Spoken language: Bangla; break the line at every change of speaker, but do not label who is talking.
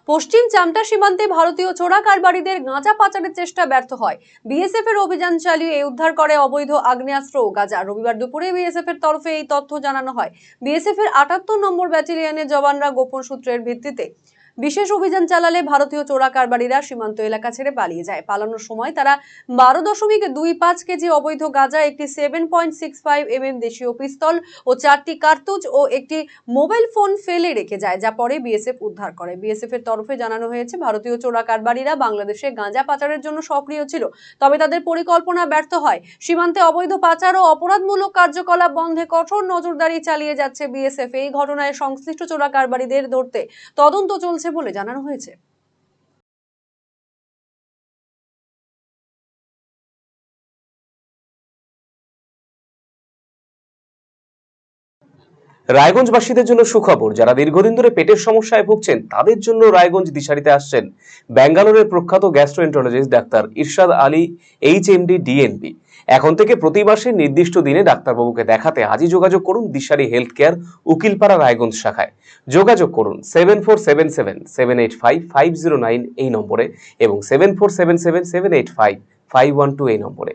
পশ্চিম চামটা সীমান্তে ভারতীয় চোরা কারবারিদের গাঁজা পাচারের চেষ্টা ব্যর্থ হয়। বিএসএফ এর অভিযান চালিয়ে উদ্ধার করে অবৈধ আগ্নেয়াস্ত্র ও গাঁজা। রবিবার দুপুরে বিএসএফ এর তরফে এই তথ্য জানানো হয়। বিএসএফ এর ৭৮ নম্বর ব্যাটালিয়নের জওয়ানরা গোপন সূত্রের ভিত্তিতে বিশেষ অভিযান চালালে ভারতীয় চোরা কারবারিরা সীমান্ত এলাকা ছেড়ে পালিয়ে যায়। পালানোর সময় তারা 12.25 কেজি অবৈধ গাঁজা, একটি 7.65 দেশীয় পিস্তল ও 4টি কার্তুজ ও একটি মোবাইল ফোন ফেলে রেখে যায়, যা পরে বিএসএফ উদ্ধার করে। বিএসএফ এর তরফে জানানো হয়েছে, ভারতীয় চোরা কারবারিরা বাংলাদেশে গাঁজা পাচারের জন্য সক্রিয় ছিল, তবে তাদের পরিকল্পনা ব্যর্থ হয়। সীমান্তে অবৈধ পাচার ও অপরাধমূলক কার্যকলাপ বন্ধে কঠোর নজরদারি চালিয়ে যাচ্ছে বিএসএফ। এই ঘটনায় সংশ্লিষ্ট চোরা কারবারিদের ধরতে তদন্ত চলছে বলে জানানো হয়েছে।
রায়গঞ্জবাসীদের জন্য সুখবর। যারা দীর্ঘদিন ধরে পেটের সমস্যায় ভুগছেন তাদের জন্য রায়গঞ্জ দিশারিতে আসছেন ব্যাঙ্গালোরের প্রখ্যাত গ্যাস্ট্রোএন্টারোলজিস্ট ডাক্তার ইরশাদ আলী, এইচএমডি, ডিএনবি। এখন থেকে প্রতি মাসে নির্দিষ্ট দিনে ডাক্তারবাবুকে দেখাতে আজই যোগাযোগ করুন দিশারি হেলথ কেয়ার, উকিলপাড়া, রায়গঞ্জ শাখায়। যোগাযোগ করুন 7477785509 এই নম্বরে এবং 7477785512 এই নম্বরে।